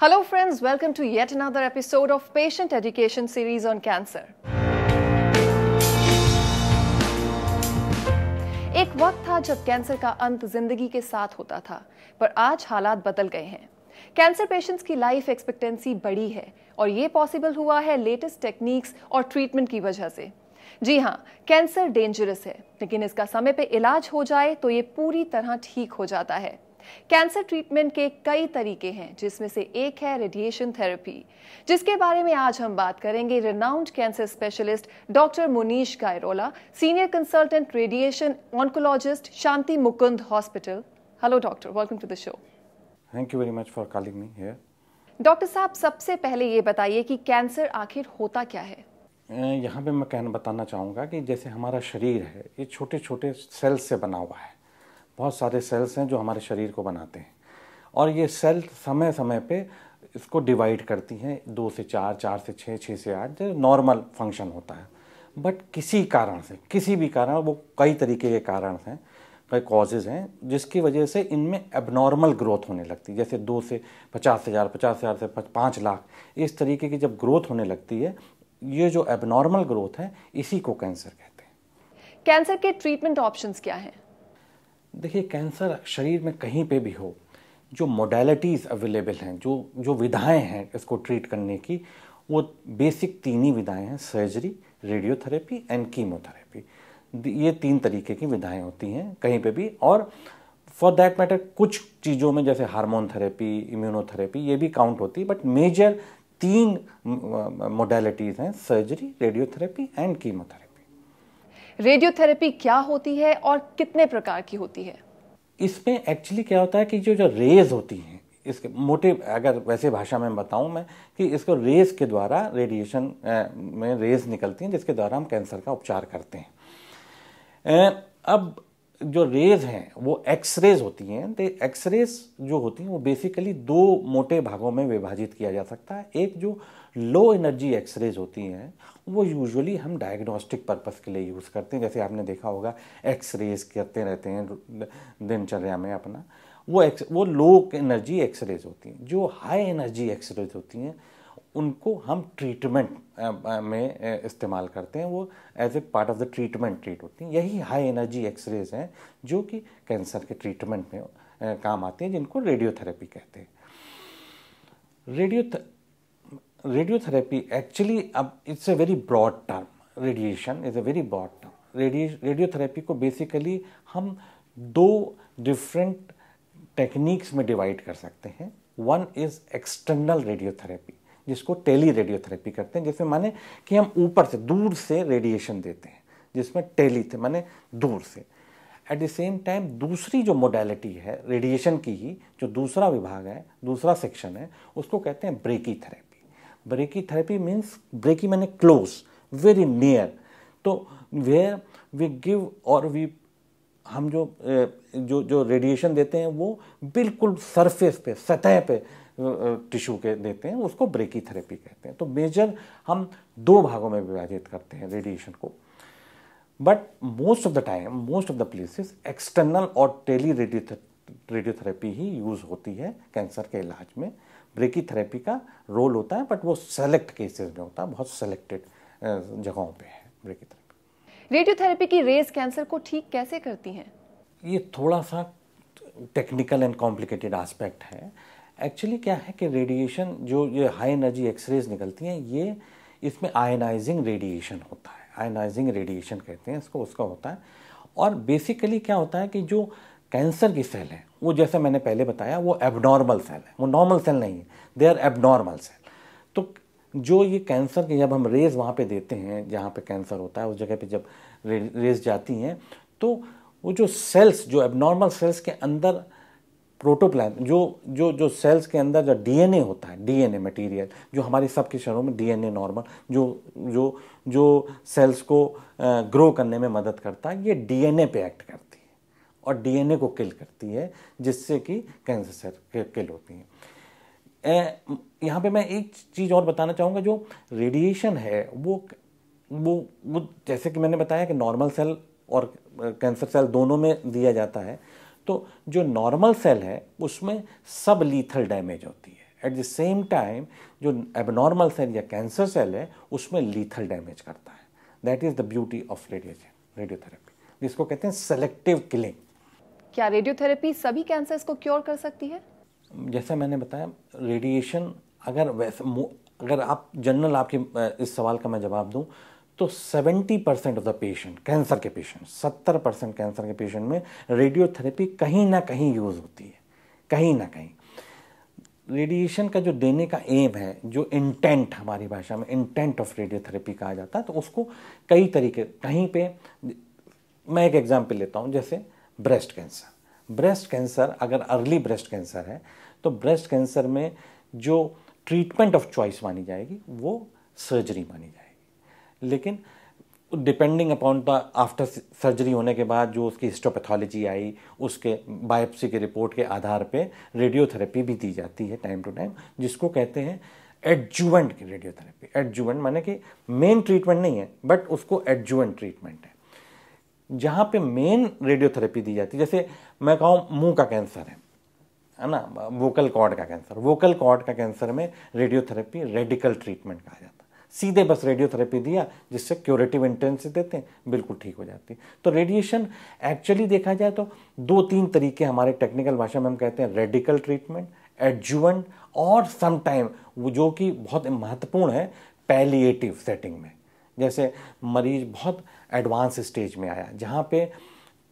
Hello friends, welcome to yet another episode of Patient Education series on cancer. एक वक्त था जब cancer का अंत जिंदगी के साथ होता था, पर आज हालात बदल गए हैं। कैंसर पेशेंट्स की लाइफ एक्सपेक्टेंसी बढ़ी है और ये पॉसिबल हुआ है लेटेस्ट टेक्निक्स और ट्रीटमेंट की वजह से। जी हाँ, कैंसर डेंजरस है, लेकिन इसका समय पे इलाज हो जाए तो ये पूरी तरह ठीक हो जाता है। कैंसर ट्रीटमेंट के कई तरीके हैं, जिसमें से एक है रेडिएशन थेरेपी, जिसके बारे में आज हम बात करेंगे renowned cancer specialist doctor Munish Gairola, senior consultant radiation oncologist, Shanti Mukund hospital. Hello doctor, welcome to the show. Thank you very much for calling me here. Doctor साहब, सबसे पहले ये बताइए कि कैंसर आखिर होता क्या है? यहाँ पे मैं बताना चाहूँगा कि जैसे हमारा शरीर है, ये छोटे छोटे सेल्स से बना हुआ है। बहुत सारे सेल्स हैं जो हमारे शरीर को बनाते हैं, और ये सेल समय समय पे इसको डिवाइड करती हैं 2 से 4, 4 से 6, 6 से 8, जो नॉर्मल फंक्शन होता है। बट किसी कारण से, किसी भी कारण, वो कई तरीके के कारण हैं, कई कॉजेज़ हैं, जिसकी वजह से इनमें एबनॉर्मल ग्रोथ होने लगती है। जैसे 2 से 50,000, 50,000 से 5 लाख, इस तरीके की जब ग्रोथ होने लगती है, ये जो एबनॉर्मल ग्रोथ है, इसी को कैंसर कहते हैं। कैंसर के ट्रीटमेंट ऑप्शंस क्या हैं? देखिए, कैंसर शरीर में कहीं पे भी हो, जो मोडेलिटीज़ अवेलेबल हैं, जो विधाएं हैं इसको ट्रीट करने की, वो बेसिक 3 ही विधाएं हैं: सर्जरी, रेडियोथेरेपी एंड कीमोथेरेपी। ये 3 तरीके की विधाएं होती हैं कहीं पे भी। और फॉर दैट मैटर कुछ चीज़ों में जैसे हार्मोन थेरेपी, इम्यूनोथेरेपी, ये भी काउंट होती है। बट मेजर 3 मोडेलिटीज़ हैं: surgery, radiotherapy and chemotherapy. Radiotherapy क्या होती है और कितने प्रकार की होती है? इसमें एक्चुअली क्या होता है कि जो रेज होती हैं, इसके मोटे अगर वैसे भाषा में बताऊं मैं, कि इसको रेज के द्वारा, रेडिएशन में रेज निकलती हैं जिसके द्वारा हम कैंसर का उपचार करते हैं। अब जो रेज हैं वो एक्सरेज होती हैं। तो एक्सरेज जो होती हैं वो बेसिकली 2 मोटे भागों में विभाजित किया जा सकता है। एक जो लो एनर्जी एक्सरेज होती हैं, वो यूजुअली हम डायग्नोस्टिक पर्पस के लिए यूज़ करते हैं। जैसे आपने देखा होगा, एक्सरेज करते रहते हैं दिनचर्या में अपना, वो लो एनर्जी एक्सरेज होती हैं। जो हाई एनर्जी एक्सरेज होती हैं, उनको हम ट्रीटमेंट में इस्तेमाल करते हैं। वो as a part of the treatment treat होती हैं। यही हाई एनर्जी एक्सरेज हैं जो कि कैंसर के ट्रीटमेंट में काम आते हैं, जिनको रेडियोथेरेपी कहते हैं। रेडियोथेरेपी एक्चुअली, अब it's a very broad term. Radiation is a very broad term. Radiotherapy को बेसिकली हम 2 डिफरेंट टेक्निक्स में डिवाइड कर सकते हैं। वन इज़ एक्सटर्नल रेडियोथेरेपी, जिसको टेली रेडियोथेरेपी करते हैं, जिसमें माने कि हम ऊपर से, दूर से रेडिएशन देते हैं, जिसमें टेली थे माने दूर से। एट द सेम टाइम दूसरी जो मोडेलिटी है रेडिएशन की ही, जो दूसरा विभाग है, दूसरा सेक्शन है, उसको कहते हैं ब्रेकी थेरेपी। ब्रेकी थेरेपी मीन्स, ब्रेकी माने क्लोज, वेरी नियर। तो वेयर वी गिव और वी, हम जो रेडिएशन देते हैं वो बिल्कुल सरफेस पे, सतह पे टिश्यू के देते हैं, उसको ब्रेकी थेरेपी कहते हैं। तो मेजर हम 2 भागों में विभाजित करते हैं रेडिएशन को। But most of the time, most of the places, external और टेली रेडियोथेरेपी ही यूज होती है कैंसर के इलाज में। ब्रेकी थेरेपी का रोल होता है, बट वो सेलेक्ट केसेस में होता है, बहुत सेलेक्टेड जगहों पे है ब्रेकी थेरेपी। रेडियोथेरेपी की रेज कैंसर को ठीक कैसे करती हैं? ये थोड़ा सा टेक्निकल एंड कॉम्प्लिकेटेड एस्पेक्ट है। एक्चुअली क्या है कि रेडिएशन, जो ये हाई एनर्जी एक्सरेज निकलती हैं, ये इसमें आयनाइजिंग रेडिएशन होता है। आयनाइजिंग रेडिएशन कहते हैं इसको, उसका होता है। और बेसिकली क्या होता है कि जो कैंसर की सेल है, वो जैसे मैंने पहले बताया, वो एबनॉर्मल सेल है, वो नॉर्मल सेल नहीं है, दे आर एबनॉर्मल सेल। तो जो ये कैंसर के, जब हम रेज वहाँ पे देते हैं जहाँ पे कैंसर होता है, उस जगह पे जब रेज जाती हैं, तो वो जो सेल्स, जो एबनॉर्मल सेल्स के अंदर प्रोटोप्लाज्म, जो सेल्स के अंदर जो डीएनए होता है, डीएनए मटेरियल, जो हमारे सबके शरीरों में डीएनए नॉर्मल, जो सेल्स को ग्रो करने में मदद करता है, ये डीएनए पे एक्ट करती है और डीएनए को किल करती है, जिससे कि कैंसर सेल किल होती हैं। यहाँ पे मैं एक चीज़ और बताना चाहूँगा। जो रेडिएशन है वो जैसे कि मैंने बताया कि नॉर्मल सेल और कैंसर सेल दोनों में दिया जाता है। तो जो नॉर्मल सेल है उसमें सब लीथल डैमेज होती है, एट द सेम टाइम जो एबनॉर्मल सेल या कैंसर सेल है उसमें लीथल डैमेज करता है। That is the beauty of radiotherapy, जिसको कहते हैं सेलेक्टिव किलिंग। क्या रेडियोथेरेपी सभी कैंसर्स को क्योर कर सकती है? जैसा मैंने बताया, रेडिएशन अगर आप जनरल आपके इस सवाल का मैं जवाब दूं तो 70% ऑफ द पेशेंट, कैंसर के पेशेंट, 70% कैंसर के पेशेंट में रेडियोथेरेपी कहीं ना कहीं यूज होती है, कहीं ना कहीं। रेडिएशन का जो देने का एम है, जो इंटेंट, हमारी भाषा में इंटेंट ऑफ रेडियोथेरेपी कहा जाता है, तो उसको कई तरीके, कहीं पे मैं एक एग्जांपल लेता हूं, जैसे ब्रेस्ट कैंसर। ब्रेस्ट कैंसर अगर अर्ली ब्रेस्ट कैंसर है तो ब्रेस्ट कैंसर में जो ट्रीटमेंट ऑफ चॉइस मानी जाएगी वो सर्जरी मानी जाएगी। लेकिन depending upon the after surgery होने के बाद जो उसकी हिस्टोपैथोलॉजी आई, उसके बायोप्सी के रिपोर्ट के आधार पे रेडियोथेरेपी भी दी जाती है टाइम टू टाइम, जिसको कहते हैं एडजुवेंट की रेडियोथेरेपी। एडजुवेंट माने कि मेन ट्रीटमेंट नहीं है, बट उसको एडजुवेंट ट्रीटमेंट है, जहाँ पे मेन रेडियोथेरेपी दी जाती है। जैसे मैं कहूँ मुंह का कैंसर है ना, वोकल कॉर्ड का कैंसर, वोकल कॉर्ड का कैंसर में रेडियोथेरेपी रेडिकल ट्रीटमेंट कहा जाता है। सीधे बस रेडियोथेरेपी दिया, जिससे क्यूरेटिव इंटेंसिटी देते हैं, बिल्कुल ठीक हो जाती है। तो रेडिएशन एक्चुअली देखा जाए तो 2-3 तरीके हमारे टेक्निकल भाषा में हम कहते हैं, रेडिकल ट्रीटमेंट, एडजुवेंट, और सम टाइम वो जो कि बहुत महत्वपूर्ण है, पैलिएटिव सेटिंग में। जैसे मरीज बहुत एडवांस स्टेज में आया, जहाँ पे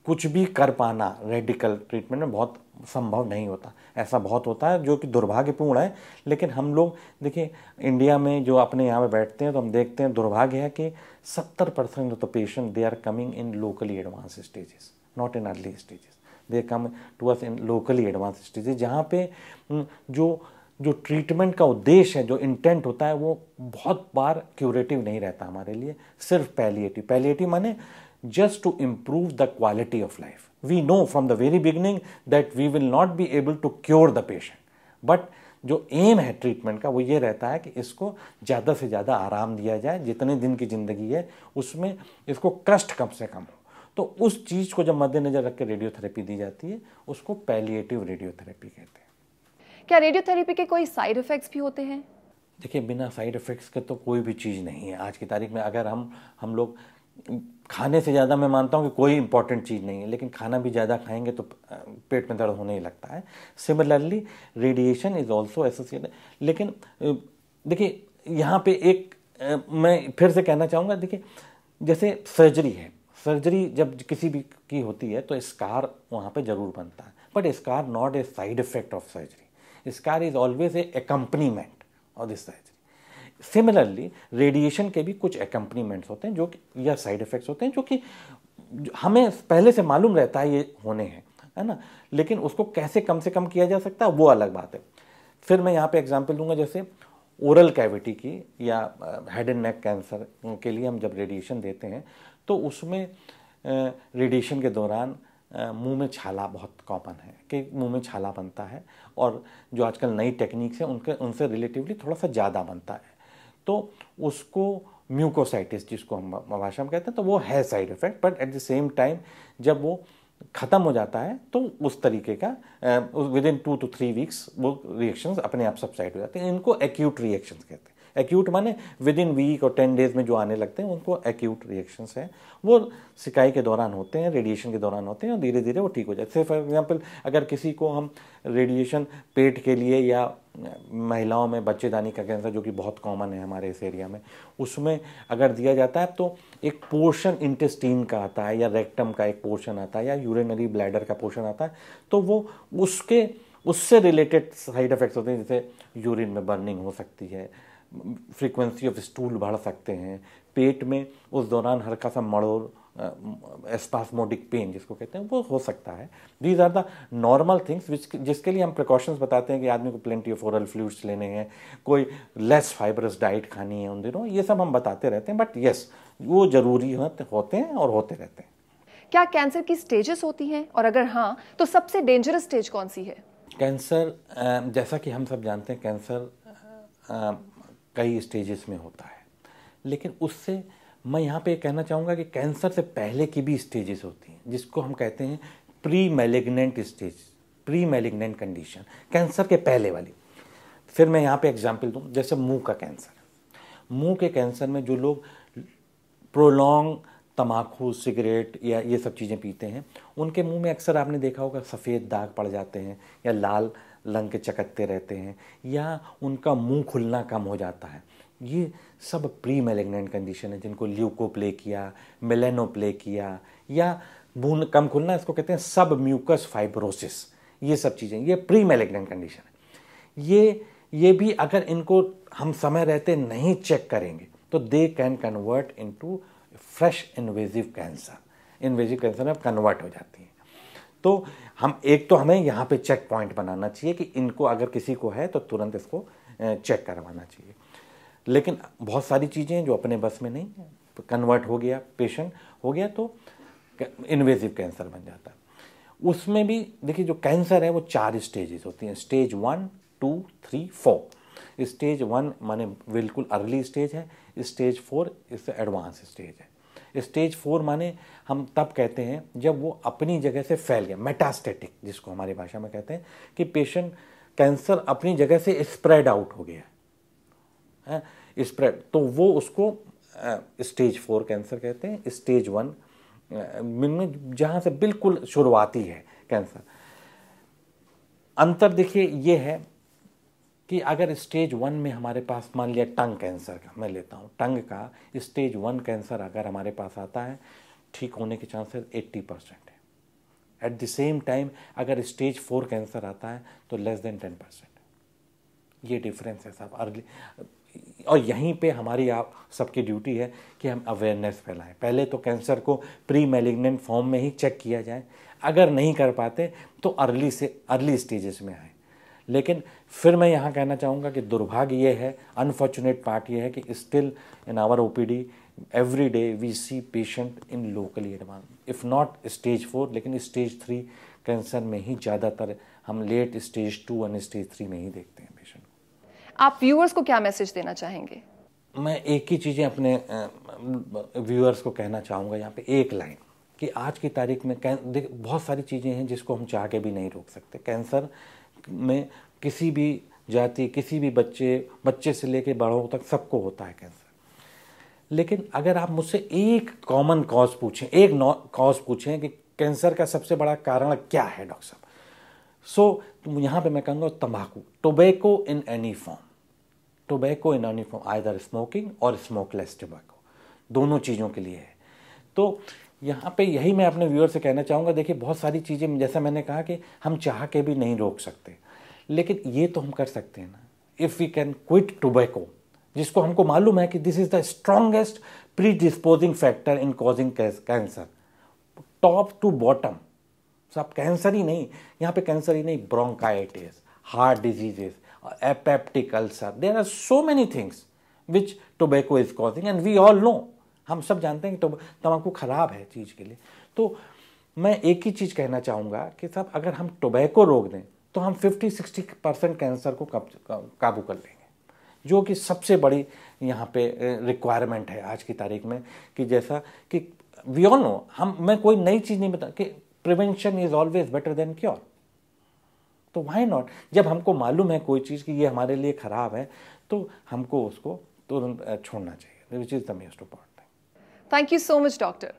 कुछ भी कर पाना रेडिकल ट्रीटमेंट में बहुत संभव नहीं होता। ऐसा बहुत होता है जो कि दुर्भाग्यपूर्ण है। लेकिन हम लोग देखिए, इंडिया में जो अपने यहाँ पे बैठते हैं तो हम देखते हैं, दुर्भाग्य है कि 70% of the patient they are coming in locally advance stages, not in early stages, they come to us in locally advance stages, जहाँ पे जो ट्रीटमेंट का उद्देश्य है, जो इंटेंट होता है, वो बहुत बार क्यूरेटिव नहीं रहता हमारे लिए, सिर्फ पैलिएटिव। पैलिएटिव माने just to improve the quality of life. We know from the very beginning that we will not be able to cure the patient, but जो एम है ट्रीटमेंट का वो ये रहता है कि इसको ज़्यादा से ज़्यादा आराम दिया जाए, जितने दिन की ज़िंदगी है उसमें इसको कष्ट कम से कम हो। तो उस चीज़ को जब मद्देनजर रख के रेडियोथेरेपी दी जाती है, उसको पैलिएटिव रेडियोथेरेपी कहते हैं। क्या रेडियोथेरेपी के कोई साइड इफेक्ट्स भी होते हैं? देखिए, बिना साइड इफेक्ट्स के तो कोई भी चीज़ नहीं है आज की तारीख में। अगर हम लोग खाने से ज़्यादा, मैं मानता हूँ कि कोई इंपॉर्टेंट चीज़ नहीं है, लेकिन खाना भी ज़्यादा खाएंगे तो पेट में दर्द होने ही लगता है। Similarly radiation is also associated. लेकिन देखिए, यहाँ पे एक मैं फिर से कहना चाहूँगा, देखिए जैसे सर्जरी है, सर्जरी जब किसी भी की होती है तो स्कार वहाँ पे ज़रूर बनता है, but scar not a side effect of surgery, scar is always a accompaniment of this surgery. Similarly radiation के भी कुछ एकम्पनीमेंट्स होते हैं जो कि, या साइड इफेक्ट्स होते हैं, जो कि हमें पहले से मालूम रहता है ये होने हैं, है ना, लेकिन उसको कैसे कम से कम किया जा सकता है वो अलग बात है। फिर मैं यहाँ पे एग्जांपल दूंगा, जैसे ओरल कैविटी की या हेड एंड नेक कैंसर के लिए हम जब रेडिएशन देते हैं तो उसमें रेडिएशन के दौरान मुंह में छाला बहुत कॉमन है कि मुंह में छाला बनता है, और जो आजकल नई टेक्निक्स हैं उनसे रिलेटिवली थोड़ा सा ज़्यादा बनता है, तो उसको म्यूकोसाइटिस जिसको हम भाषा में कहते हैं, तो वो है side effect. But at the same time जब वो ख़त्म हो जाता है तो उस तरीके का विद इन 2 to 3 वीक्स वो रिएक्शंस अपने आप सबसाइड हो जाते हैं। इनको एक्यूट रिएक्शंस कहते हैं। एक्यूट माने विद इन वीक और 10 डेज में जो आने लगते हैं उनको एक्यूट रिएक्शंस हैं। वो सिकाई के दौरान होते हैं, रेडिएशन के दौरान होते हैं, और धीरे धीरे वो ठीक हो जाते हैं। फॉर एग्जांपल, अगर किसी को हम रेडिएशन पेट के लिए, या महिलाओं में बच्चेदानी का कैंसर जो कि बहुत कॉमन है हमारे इस एरिया में, उसमें अगर दिया जाता है तो एक पोर्शन इंटेस्टीन का आता है, या रेक्टम का एक पोर्शन आता है, या यूरिनरी ब्लैडर का पोर्शन आता है, तो वो उससे रिलेटेड साइड इफेक्ट्स होते हैं, जैसे यूरिन में बर्निंग हो सकती है, फ्रीक्वेंसी ऑफ स्टूल बढ़ सकते हैं, पेट में उस दौरान हल्का सा मड़ोड़, स्पास्मोडिक पेन जिसको कहते हैं, वो हो सकता है। These are the normal things जिसके लिए हम प्रिकॉशंस बताते हैं कि आदमी को प्लेंटी ऑफ ओरल फ्लूइड्स लेने हैं, कोई लेस फाइबरस डाइट खानी है उन दिनों, ये सब हम बताते रहते हैं। बट यस, वो जरूरी होते हैं और होते रहते हैं। क्या कैंसर की स्टेजेस होती हैं, और अगर हाँ तो सबसे डेंजरस स्टेज कौन सी है? कैंसर, जैसा कि हम सब जानते हैं, कैंसर कई स्टेजेस में होता है, लेकिन उससे मैं यहाँ पे कहना चाहूँगा कि कैंसर से पहले की भी स्टेजेस होती हैं, जिसको हम कहते हैं pre malignant stage, pre malignant condition, cancer के पहले वाली। फिर मैं यहाँ पे एग्जाम्पल दूँ, जैसे मुंह का कैंसर। मुंह के कैंसर में जो लोग प्रोलॉन्ग तम्बाकू, सिगरेट या ये सब चीज़ें पीते हैं, उनके मुंह में अक्सर आपने देखा होगा सफ़ेद दाग पड़ जाते हैं, या लाल रंग के चकत्ते रहते हैं, या उनका मुंह खुलना कम हो जाता है। ये सब प्री मैलिग्नेंट कंडीशन है, जिनको ल्यूकोप्लेकिया, मेलेनोप्लेकिया, या मुंह कम खुलना, इसको कहते हैं सब म्यूकस फाइब्रोसिस। ये सब चीज़ें, ये प्री मैलिग्नेंट कंडीशन है। ये भी अगर इनको हम समय रहते नहीं चेक करेंगे तो they can convert into fresh invasive cancer. Invasive cancer में कन्वर्ट हो जाती हैं। तो हमें यहाँ पे चेक पॉइंट बनाना चाहिए कि इनको अगर किसी को है तो तुरंत इसको चेक करवाना चाहिए। लेकिन बहुत सारी चीज़ें जो अपने बस में नहीं है, कन्वर्ट हो गया, पेशेंट हो गया तो इन्वेजिव कैंसर बन जाता है। उसमें भी देखिए, जो कैंसर है वो 4 स्टेजेस होती हैं, स्टेज 1, 2, 3, 4। स्टेज 1 माने बिल्कुल अर्ली स्टेज है, स्टेज 4 इससे एडवांस स्टेज है। स्टेज 4 माने हम तब कहते हैं जब वो अपनी जगह से फैल गया, मेटास्टेटिक जिसको हमारी भाषा में कहते हैं, कि पेशेंट कैंसर अपनी जगह से स्प्रेड आउट हो गया है, स्प्रेड, तो वो उसको स्टेज 4 कैंसर कहते हैं। स्टेज 1 में जहाँ से बिल्कुल शुरुआती है कैंसर। अंतर देखिए ये है कि अगर स्टेज 1 में हमारे पास, मान लिया टंग कैंसर का मैं लेता हूँ, टंग का स्टेज 1 कैंसर अगर हमारे पास आता है, ठीक होने के चांसेस 80% है। एट द सेम टाइम अगर स्टेज 4 कैंसर आता है तो लेस देन 10%। ये डिफरेंस है साहब अर्ली। और यहीं पे हमारी आप सबकी ड्यूटी है कि हम अवेयरनेस फैलाएं। पहले तो कैंसर को प्री मैलिग्नेंट फॉर्म में ही चेक किया जाए, अगर नहीं कर पाते तो अर्ली स्टेजेस में आए। लेकिन फिर मैं यहाँ कहना चाहूँगा कि दुर्भाग्य ये है, अनफॉर्चुनेट पार्ट ये है कि still in our OPD every day we see patient in locally advance, if not stage 4, लेकिन स्टेज 3 कैंसर में ही ज़्यादातर हम लेट स्टेज 2 और स्टेज 3 में ही देखते हैं पेशेंट। आप व्यूअर्स को क्या मैसेज देना चाहेंगे? मैं एक ही चीज़ें अपने व्यूअर्स को कहना चाहूँगा यहाँ पे, एक लाइन, कि आज की तारीख में बहुत सारी चीज़ें हैं जिसको हम चाह के भी नहीं रोक सकते। कैंसर में किसी भी जाति, किसी भी बच्चे से लेके बड़ों तक सबको होता है कैंसर। लेकिन अगर आप मुझसे एक कॉमन कॉज पूछें, एक कॉज पूछें कि कैंसर का सबसे बड़ा कारण क्या है डॉक्टर साहब, सो यहाँ पे मैं कहूँगा तंबाकू, tobacco in any form, either smoking और स्मोकलेस टोबैको, दोनों चीज़ों के लिए है। तो यहाँ पे यही मैं अपने व्यूअर से कहना चाहूँगा, देखिए बहुत सारी चीज़ें जैसा मैंने कहा कि हम चाह के भी नहीं रोक सकते, लेकिन ये तो हम कर सकते हैं ना, if we can quit tobacco, जिसको हमको मालूम है कि this is the strongest predisposing factor in causing cancer, top to bottom. सब कैंसर ही नहीं, यहाँ पे कैंसर ही नहीं, bronchitis, heart diseases, a peptic ulcer, there are so many things which tobacco is causing and we all know. हम सब जानते हैं कि तंबाकू खराब है चीज़ के लिए। तो मैं एक ही चीज़ कहना चाहूँगा कि साहब अगर हम टोबैको रोक दें तो हम 50-60% कैंसर को काबू कर लेंगे, जो कि सबसे बड़ी यहाँ पे रिक्वायरमेंट है आज की तारीख में। कि जैसा कि वी ऑल नो, मैं कोई नई चीज़ नहीं बता कि prevention is always better than cure. तो व्हाई नॉट, जब हमको मालूम है कोई चीज़ कि ये हमारे लिए ख़राब है तो हमको उसको तुरंत छोड़ना चाहिए, which is the most important thing. Thank you so much doctor.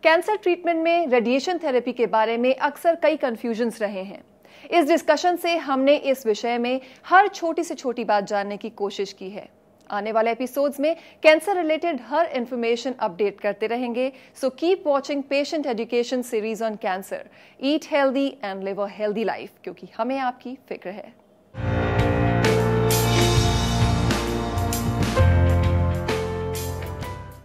Cancer treatment में रेडिएशन थेरेपी के बारे में अक्सर कई कंफ्यूजन्स रहे हैं। इस डिस्कशन से हमने इस विषय में हर छोटी से छोटी बात जानने की कोशिश की है। आने वाले एपिसोड्स में कैंसर रिलेटेड हर इंफॉर्मेशन अपडेट करते रहेंगे। So keep watching patient education series on cancer. Eat healthy and live a healthy life, क्योंकि हमें आपकी फिक्र है।